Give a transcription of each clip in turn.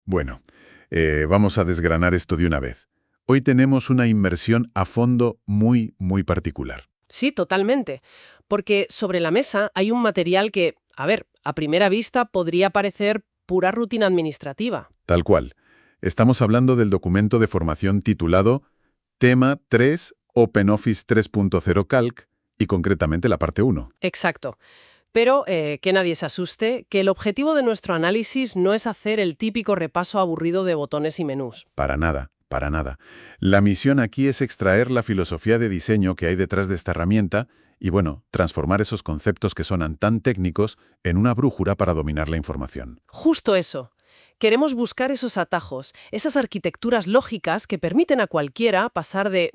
Bueno, vamos a desgranar esto de una vez. Hoy tenemos una inmersión a fondo muy particular. Sí, totalmente. Porque sobre la mesa hay un material que, a ver, a primera vista podría parecer pura rutina administrativa. Tal cual. Estamos hablando del documento de formación titulado Tema 3 OpenOffice 3.0 Calc y concretamente la parte 1. Exacto. Pero que nadie se asuste, que el objetivo de nuestro análisis no es hacer el típico repaso aburrido de botones y menús. Para nada, para nada. La misión aquí es extraer la filosofía de diseño que hay detrás de esta herramienta y, bueno, transformar esos conceptos que sonan tan técnicos en una brújula para dominar la información. Justo eso. Queremos buscar esos atajos, esas arquitecturas lógicas que permiten a cualquiera pasar de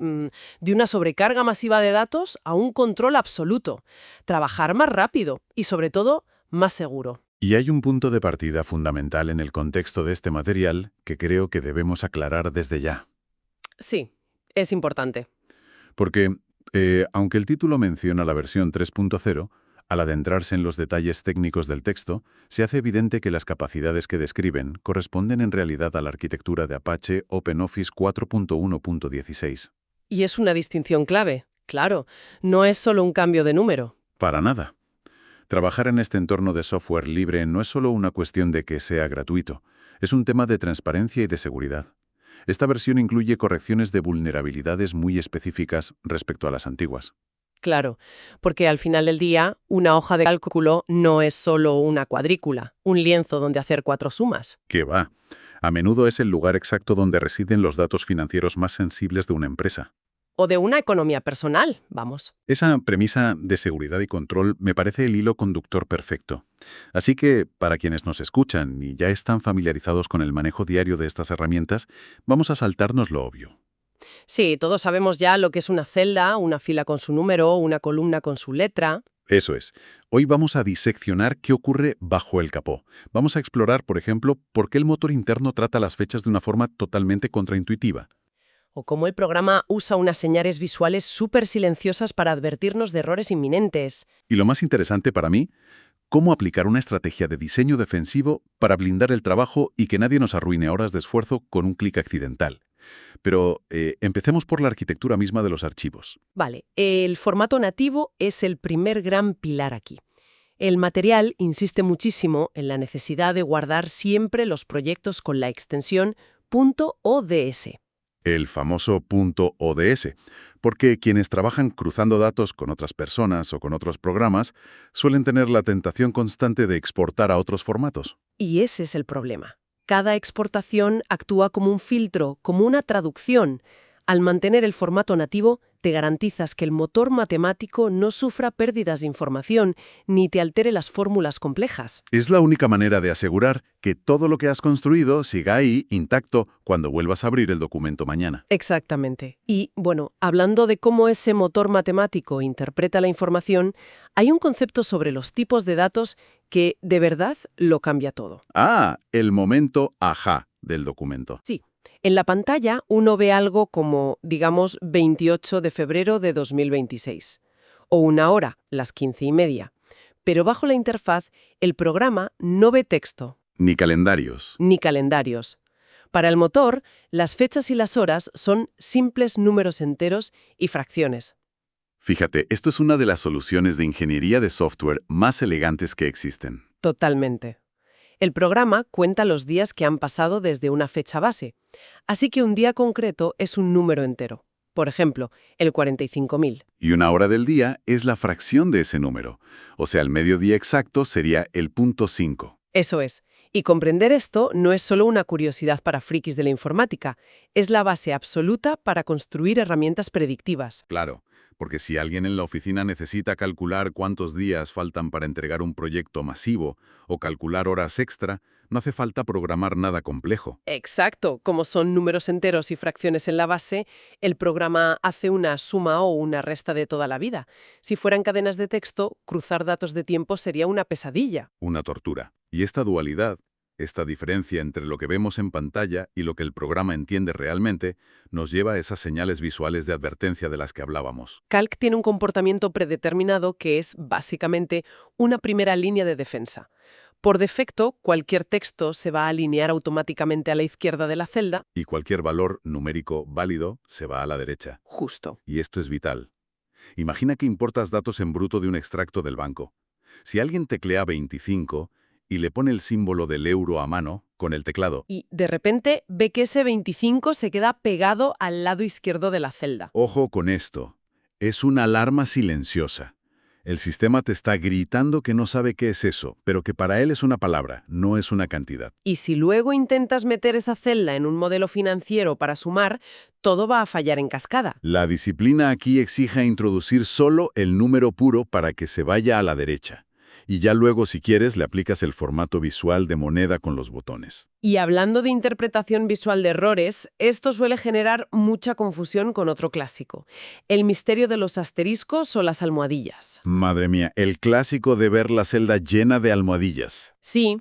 una sobrecarga masiva de datos a un control absoluto, trabajar más rápido y, sobre todo, más seguro. Y hay un punto de partida fundamental en el contexto de este material que creo que debemos aclarar desde ya. Sí, es importante. Porque, aunque el título menciona la versión 3.0, al adentrarse en los detalles técnicos del texto, se hace evidente que las capacidades que describen corresponden en realidad a la arquitectura de Apache OpenOffice 4.1.16. Y es una distinción clave. Claro, no es solo un cambio de número. Para nada. Trabajar en este entorno de software libre no es solo una cuestión de que sea gratuito, es un tema de transparencia y de seguridad. Esta versión incluye correcciones de vulnerabilidades muy específicas respecto a las antiguas. Claro, porque al final del día, una hoja de cálculo no es solo una cuadrícula, un lienzo donde hacer 4 sumas. ¿Qué va? A menudo es el lugar exacto donde residen los datos financieros más sensibles de una empresa. O de una economía personal, vamos. Esa premisa de seguridad y control me parece el hilo conductor perfecto. Así que, para quienes nos escuchan y ya están familiarizados con el manejo diario de estas herramientas, vamos a saltarnos lo obvio. Sí, todos sabemos ya lo que es una celda, una fila con su número, una columna con su letra. Eso es. Hoy vamos a diseccionar qué ocurre bajo el capó. Vamos a explorar, por ejemplo, por qué el motor interno trata las fechas de una forma totalmente contraintuitiva. O cómo el programa usa unas señales visuales súper silenciosas para advertirnos de errores inminentes. Y lo más interesante para mí, cómo aplicar una estrategia de diseño defensivo para blindar el trabajo y que nadie nos arruine horas de esfuerzo con un clic accidental. Pero empecemos por la arquitectura misma de los archivos. Vale, el formato nativo es el primer gran pilar aquí. El material insiste muchísimo en la necesidad de guardar siempre los proyectos con la extensión .ods. El famoso .ods, porque quienes trabajan cruzando datos con otras personas o con otros programas suelen tener la tentación constante de exportar a otros formatos. Y ese es el problema. Cada exportación actúa como un filtro, como una traducción. Al mantener el formato nativo, te garantizas que el motor matemático no sufra pérdidas de información ni te altere las fórmulas complejas. Es la única manera de asegurar que todo lo que has construido siga ahí intacto cuando vuelvas a abrir el documento mañana. Exactamente. Y, bueno, hablando de cómo ese motor matemático interpreta la información, hay un concepto sobre los tipos de datos que, de verdad, lo cambia todo. Ah, el momento ajá del documento. Sí. En la pantalla uno ve algo como, digamos, 28 de febrero de 2026. O una hora, las 15:30. Pero bajo la interfaz, el programa no ve texto, Ni calendarios. ni calendarios. Para el motor, las fechas y las horas son simples números enteros y fracciones. Fíjate, esto es una de las soluciones de ingeniería de software más elegantes que existen. Totalmente. El programa cuenta los días que han pasado desde una fecha base, así que un día concreto es un número entero. Por ejemplo, el 45.000. Y una hora del día es la fracción de ese número. O sea, el mediodía exacto sería el punto 5. Eso es. Y comprender esto no es solo una curiosidad para frikis de la informática, es la base absoluta para construir herramientas predictivas. Claro, porque si alguien en la oficina necesita calcular cuántos días faltan para entregar un proyecto masivo o calcular horas extra, no hace falta programar nada complejo. Exacto. Como son números enteros y fracciones en la base, el programa hace una suma o una resta de toda la vida. Si fueran cadenas de texto, cruzar datos de tiempo sería una pesadilla. Una tortura. Y esta dualidad, esta diferencia entre lo que vemos en pantalla y lo que el programa entiende realmente, nos lleva a esas señales visuales de advertencia de las que hablábamos. Calc tiene un comportamiento predeterminado que es, básicamente, una primera línea de defensa. Por defecto, cualquier texto se va a alinear automáticamente a la izquierda de la celda. Y cualquier valor numérico válido se va a la derecha. Justo. Y esto es vital. Imagina que importas datos en bruto de un extracto del banco. Si alguien teclea 25 y le pone el símbolo del euro a mano con el teclado, Y de repente ve que ese 25 se queda pegado al lado izquierdo de la celda. ojo con esto, es una alarma silenciosa. El sistema te está gritando que no sabe qué es eso, pero que para él es una palabra, no es una cantidad. Y si luego intentas meter esa celda en un modelo financiero para sumar, todo va a fallar en cascada. La disciplina aquí exige introducir solo el número puro para que se vaya a la derecha. Y ya luego, si quieres, le aplicas el formato visual de moneda con los botones. Y hablando de interpretación visual de errores, esto suele generar mucha confusión con otro clásico, el misterio de los asteriscos o las almohadillas. Madre mía, el clásico de ver la celda llena de almohadillas. Sí,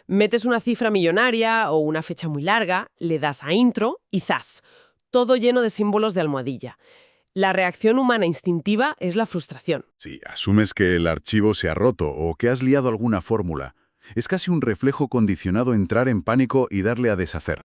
metes una cifra millonaria o una fecha muy larga, le das a intro y ¡zas! Todo lleno de símbolos de almohadilla. La reacción humana instintiva es la frustración. Sí, asumes que el archivo se ha roto o que has liado alguna fórmula. Es casi un reflejo condicionado entrar en pánico y darle a deshacer.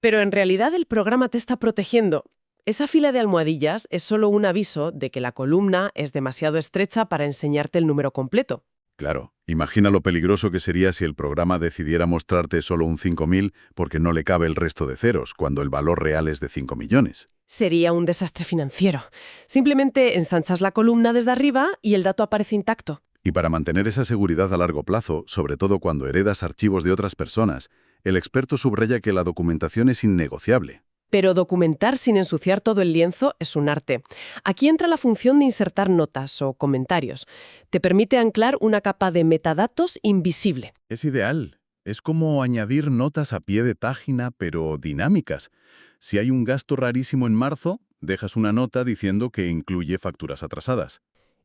Pero en realidad el programa te está protegiendo. Esa fila de almohadillas es solo un aviso de que la columna es demasiado estrecha para enseñarte el número completo. Claro, imagina lo peligroso que sería si el programa decidiera mostrarte solo un 5000 porque no le cabe el resto de ceros, cuando el valor real es de 5 millones. Sería un desastre financiero. Simplemente ensanchas la columna desde arriba y el dato aparece intacto. Y para mantener esa seguridad a largo plazo, sobre todo cuando heredas archivos de otras personas, el experto subraya que la documentación es innegociable. Pero documentar sin ensuciar todo el lienzo es un arte. Aquí entra la función de insertar notas o comentarios. Te permite anclar una capa de metadatos invisible. Es ideal. Es como añadir notas a pie de página, pero dinámicas. Si hay un gasto rarísimo en marzo, dejas una nota diciendo que incluye facturas atrasadas.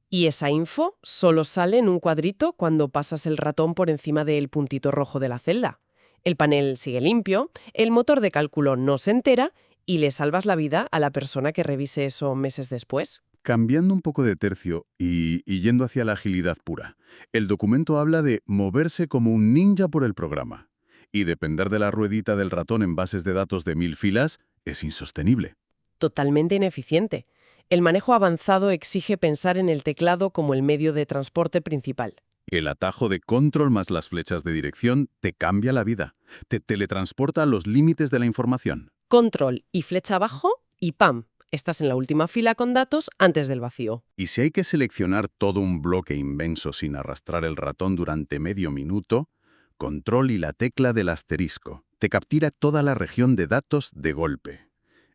Y esa info solo sale en un cuadrito cuando pasas el ratón por encima del puntito rojo de la celda. El panel sigue limpio, el motor de cálculo no se entera y le salvas la vida a la persona que revise eso meses después. Cambiando un poco de tercio y yendo hacia la agilidad pura, el documento habla de moverse como un ninja por el programa. Y depender de la ruedita del ratón en bases de datos de 1000 filas es insostenible. Totalmente ineficiente. El manejo avanzado exige pensar en el teclado como el medio de transporte principal. El atajo de control más las flechas de dirección te cambia la vida. Te teletransporta a los límites de la información. Control y flecha abajo y ¡pam! Estás en la última fila con datos antes del vacío. Y si hay que seleccionar todo un bloque inmenso sin arrastrar el ratón durante medio minuto, control y la tecla del asterisco. Te captura toda la región de datos de golpe.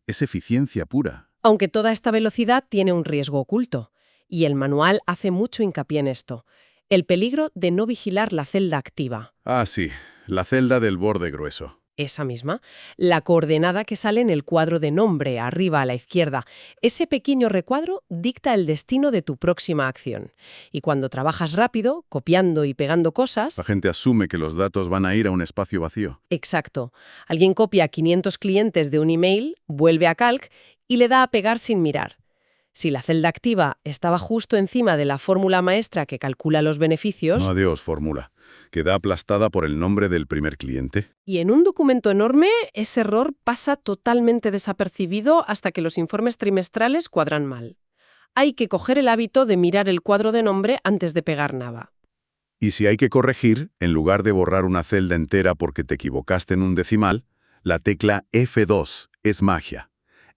Es eficiencia pura. Aunque toda esta velocidad tiene un riesgo oculto, y el manual hace mucho hincapié en esto. El peligro de no vigilar la celda activa. Ah, sí, la celda del borde grueso. Esa misma, la coordenada que sale en el cuadro de nombre, arriba a la izquierda. Ese pequeño recuadro dicta el destino de tu próxima acción. Y cuando trabajas rápido, copiando y pegando cosas... La gente asume que los datos van a ir a un espacio vacío. Exacto. Alguien copia 500 clientes de un email, vuelve a Calc y le da a pegar sin mirar. Si la celda activa estaba justo encima de la fórmula maestra que calcula los beneficios... No, adiós, fórmula. Queda aplastada por el nombre del primer cliente. Y en un documento enorme, ese error pasa totalmente desapercibido hasta que los informes trimestrales cuadran mal. Hay que coger el hábito de mirar el cuadro de nombre antes de pegar nada. Y si hay que corregir, en lugar de borrar una celda entera porque te equivocaste en un decimal, la tecla F2 es magia.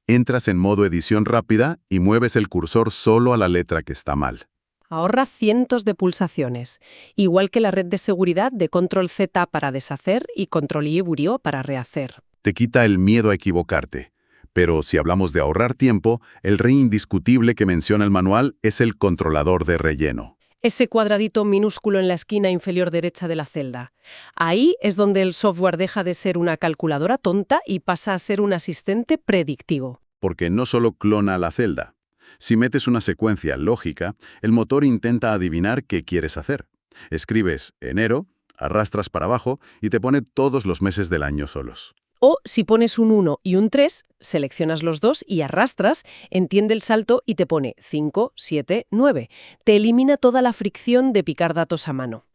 Entras en modo edición rápida y mueves el cursor solo a la letra que está mal. Ahorra cientos de pulsaciones, igual que la red de seguridad de Control Z para deshacer y Control I Burio para rehacer. Te quita el miedo a equivocarte. Pero si hablamos de ahorrar tiempo, el rey indiscutible que menciona el manual es el controlador de relleno. Ese cuadradito minúsculo en la esquina inferior derecha de la celda. Ahí es donde el software deja de ser una calculadora tonta y pasa a ser un asistente predictivo. Porque no solo clona la celda. Si metes una secuencia lógica, el motor intenta adivinar qué quieres hacer. Escribes enero, arrastras para abajo y te pone todos los meses del año solos. O si pones un 1 y un 3, seleccionas los dos y arrastras, entiende el salto y te pone 5, 7, 9. Te elimina toda la fricción de picar datos a mano.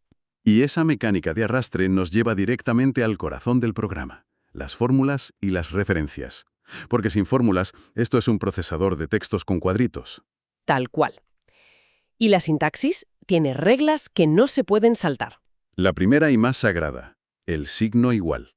Y esa mecánica de arrastre nos lleva directamente al corazón del programa, las fórmulas y las referencias. Porque sin fórmulas, esto es un procesador de textos con cuadritos. Tal cual. Y la sintaxis tiene reglas que no se pueden saltar. La primera y más sagrada, el signo igual.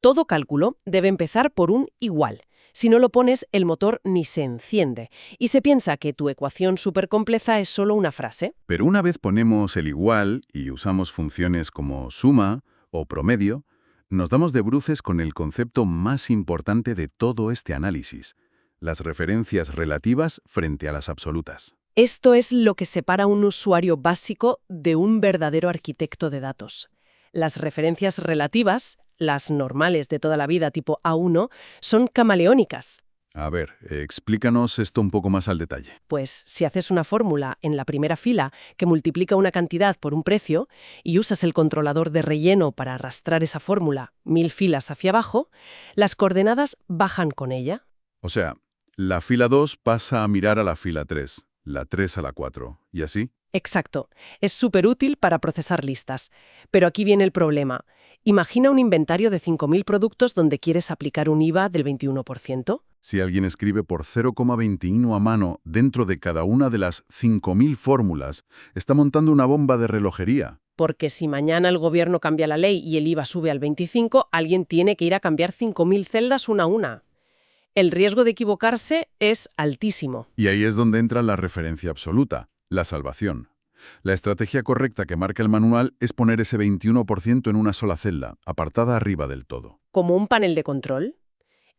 Todo cálculo debe empezar por un igual. Si no lo pones, el motor ni se enciende. Y se piensa que tu ecuación supercompleja es solo una frase. Pero una vez ponemos el igual y usamos funciones como suma o promedio, nos damos de bruces con el concepto más importante de todo este análisis, las referencias relativas frente a las absolutas. Esto es lo que separa a un usuario básico de un verdadero arquitecto de datos. Las referencias relativas, las normales de toda la vida tipo A1, son camaleónicas. A ver, explícanos esto un poco más al detalle. Pues si haces una fórmula en la primera fila que multiplica una cantidad por un precio y usas el controlador de relleno para arrastrar esa fórmula 1000 filas hacia abajo, las coordenadas bajan con ella. O sea, la fila 2 pasa a mirar a la fila 3, la 3 a la 4, ¿y así? Exacto. Es súper útil para procesar listas. Pero aquí viene el problema. Imagina un inventario de 5.000 productos donde quieres aplicar un IVA del 21%. Si alguien escribe por 0,21 a mano dentro de cada una de las 5.000 fórmulas, está montando una bomba de relojería. Porque si mañana el gobierno cambia la ley y el IVA sube al 25, alguien tiene que ir a cambiar 5.000 celdas una a una. El riesgo de equivocarse es altísimo. Y ahí es donde entra la referencia absoluta, la salvación. La estrategia correcta que marca el manual es poner ese 21% en una sola celda, apartada arriba del todo. Como un panel de control.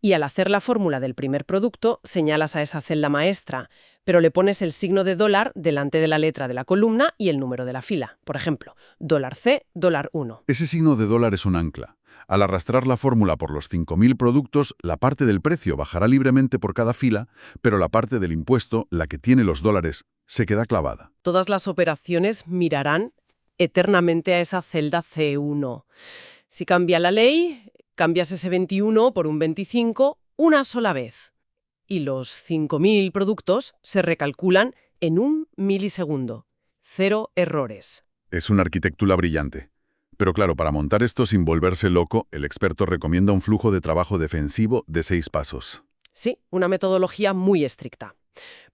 Y al hacer la fórmula del primer producto, señalas a esa celda maestra, pero le pones el signo de dólar delante de la letra de la columna y el número de la fila. Por ejemplo, $C, $1. Ese signo de dólar es un ancla. Al arrastrar la fórmula por los 5.000 productos, la parte del precio bajará libremente por cada fila, pero la parte del impuesto, la que tiene los dólares, se queda clavada. Todas las operaciones mirarán eternamente a esa celda C1. Si cambia la ley, cambias ese 21 por un 25 una sola vez. Y los 5.000 productos se recalculan en un milisegundo. 0 errores. Es una arquitectura brillante. Pero claro, para montar esto sin volverse loco, el experto recomienda un flujo de trabajo defensivo de 6 pasos. Sí, una metodología muy estricta.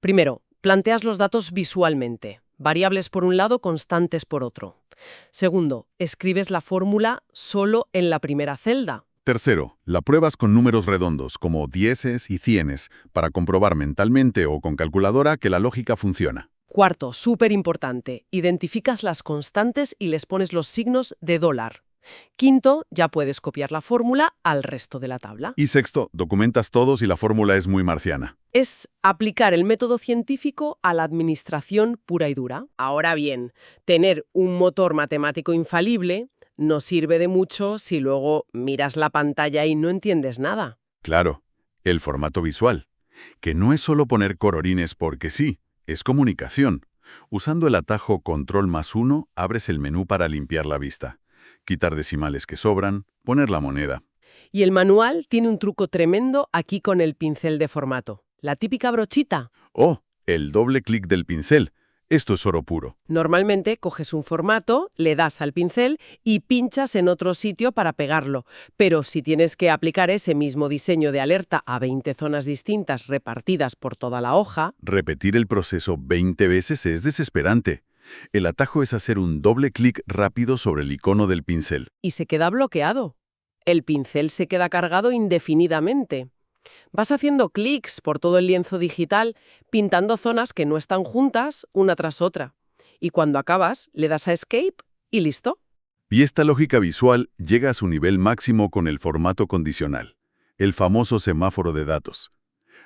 Primero, planteas los datos visualmente. Variables por un lado, constantes por otro. Segundo, escribes la fórmula solo en la primera celda. Tercero, la pruebas con números redondos, como dieces y cienes, para comprobar mentalmente o con calculadora que la lógica funciona. Cuarto, súper importante, identificas las constantes y les pones los signos de dólar. Quinto, ya puedes copiar la fórmula al resto de la tabla. Y sexto, documentas todos y la fórmula es muy marciana. Es aplicar el método científico a la administración pura y dura. Ahora bien, tener un motor matemático infalible no sirve de mucho si luego miras la pantalla y no entiendes nada. Claro, el formato visual, que no es solo poner colorines porque sí, es comunicación. Usando el atajo Control+1, abres el menú para limpiar la vista, quitar decimales que sobran, poner la moneda. Y el manual tiene un truco tremendo aquí con el pincel de formato. La típica brochita. ¡Oh! El doble clic del pincel. Esto es oro puro. Normalmente coges un formato, le das al pincel y pinchas en otro sitio para pegarlo. Pero si tienes que aplicar ese mismo diseño de alerta a 20 zonas distintas repartidas por toda la hoja... Repetir el proceso 20 veces es desesperante. El atajo es hacer un doble clic rápido sobre el icono del pincel. Y se queda bloqueado. El pincel se queda cargado indefinidamente. Vas haciendo clics por todo el lienzo digital, pintando zonas que no están juntas una tras otra. Y cuando acabas, le das a Escape y listo. Y esta lógica visual llega a su nivel máximo con el formato condicional, el famoso semáforo de datos.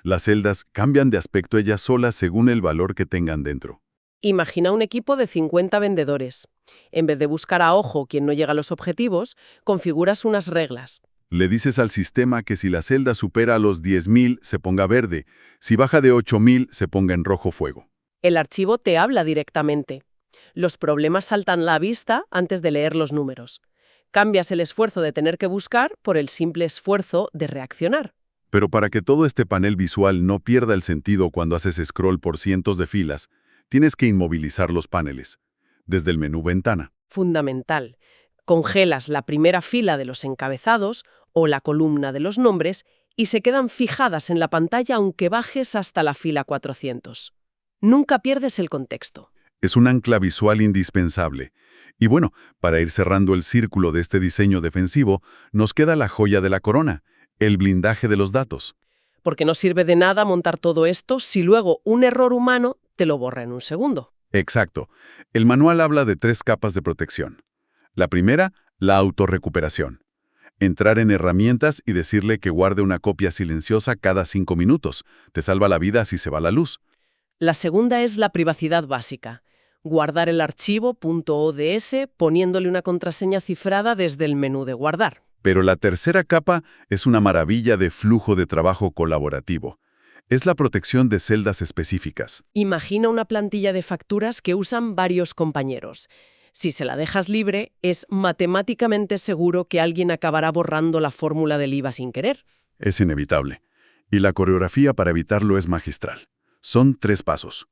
Las celdas cambian de aspecto ellas solas según el valor que tengan dentro. Imagina un equipo de 50 vendedores. En vez de buscar a ojo quien no llega a los objetivos, configuras unas reglas. Le dices al sistema que si la celda supera los 10.000 se ponga verde, si baja de 8.000 se ponga en rojo fuego. El archivo te habla directamente. Los problemas saltan a la vista antes de leer los números. Cambias el esfuerzo de tener que buscar por el simple esfuerzo de reaccionar. Pero para que todo este panel visual no pierda el sentido cuando haces scroll por cientos de filas, tienes que inmovilizar los paneles, desde el menú Ventana. Fundamental. Congelas la primera fila de los encabezados o la columna de los nombres y se quedan fijadas en la pantalla aunque bajes hasta la fila 400. Nunca pierdes el contexto. Es un ancla visual indispensable. Y bueno, para ir cerrando el círculo de este diseño defensivo, nos queda la joya de la corona, el blindaje de los datos. Porque no sirve de nada montar todo esto si luego un error humano te lo borra en un segundo. Exacto. El manual habla de 3 capas de protección. La primera, la autorrecuperación. Entrar en herramientas y decirle que guarde una copia silenciosa cada 5 minutos. Te salva la vida si se va la luz. La segunda es la privacidad básica. Guardar el archivo .ods poniéndole una contraseña cifrada desde el menú de guardar. Pero la tercera capa es una maravilla de flujo de trabajo colaborativo. Es la protección de celdas específicas. Imagina una plantilla de facturas que usan varios compañeros. Si se la dejas libre, es matemáticamente seguro que alguien acabará borrando la fórmula del IVA sin querer. Es inevitable. Y la coreografía para evitarlo es magistral. Son 3 pasos.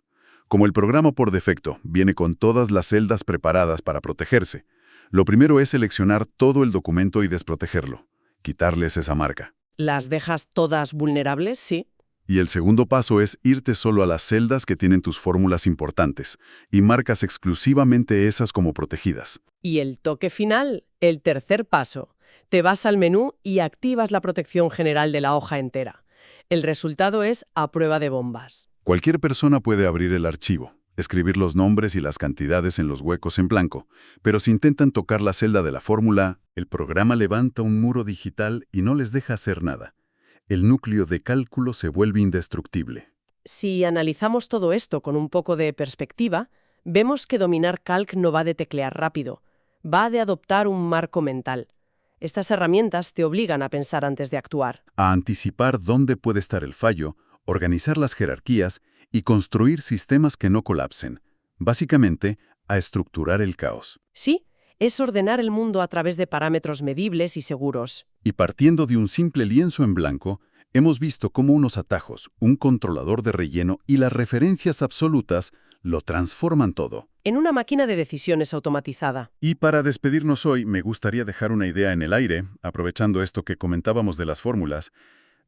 Como el programa por defecto viene con todas las celdas preparadas para protegerse, lo primero es seleccionar todo el documento y desprotegerlo, quitarles esa marca. ¿Las dejas todas vulnerables? Sí. Y el segundo paso es irte solo a las celdas que tienen tus fórmulas importantes y marcas exclusivamente esas como protegidas. Y el toque final, el tercer paso. Te vas al menú y activas la protección general de la hoja entera. El resultado es a prueba de bombas. Cualquier persona puede abrir el archivo, escribir los nombres y las cantidades en los huecos en blanco, pero si intentan tocar la celda de la fórmula, el programa levanta un muro digital y no les deja hacer nada. El núcleo de cálculo se vuelve indestructible. Si analizamos todo esto con un poco de perspectiva, vemos que dominar Calc no va de teclear rápido, va de adoptar un marco mental. Estas herramientas te obligan a pensar antes de actuar. A anticipar dónde puede estar el fallo, organizar las jerarquías y construir sistemas que no colapsen. Básicamente, a estructurar el caos. Sí, es ordenar el mundo a través de parámetros medibles y seguros. Y partiendo de un simple lienzo en blanco, hemos visto cómo unos atajos, un controlador de relleno y las referencias absolutas lo transforman todo. En una máquina de decisiones automatizada. Y para despedirnos hoy, me gustaría dejar una idea en el aire, aprovechando esto que comentábamos de las fórmulas.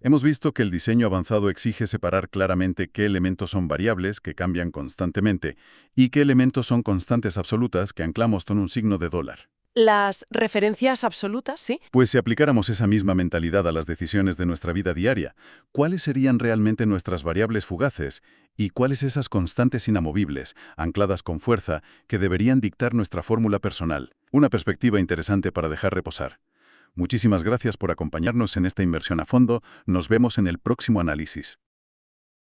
Hemos visto que el diseño avanzado exige separar claramente qué elementos son variables, que cambian constantemente, y qué elementos son constantes absolutas, que anclamos con un signo de $. Las referencias absolutas, sí. Pues si aplicáramos esa misma mentalidad a las decisiones de nuestra vida diaria, ¿cuáles serían realmente nuestras variables fugaces? ¿Y cuáles esas constantes inamovibles, ancladas con fuerza, que deberían dictar nuestra fórmula personal? Una perspectiva interesante para dejar reposar. Muchísimas gracias por acompañarnos en esta inmersión a fondo. Nos vemos en el próximo análisis.